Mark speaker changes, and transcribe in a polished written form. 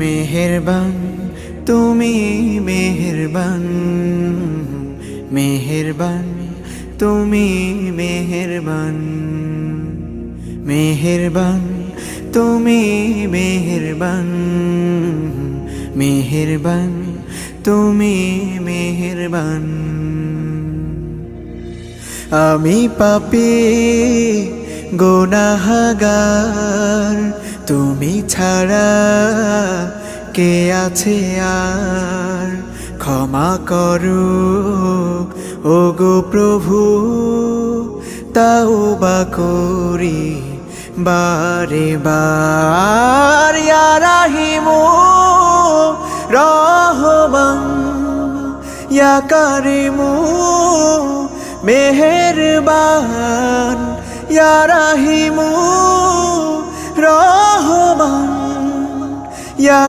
Speaker 1: মেহেরবান তুমি মেহেরবান, মেহেরবান তুমি মেহেরবান, মেহেরবান তুমি মেহেরবান, মেহেরবান তুমি মেহেরবান। আমি পাপী গুনাহগার, তুমি ছাড়া কে আছে আর? ক্ষমা করো ওগো প্রভু, তাওবা করি বারে বার। ইয়া রাহিমু রহমান, ইয়া কারিমু মেহেরবান, ইয়া রাহিমু রহমান, ইয়া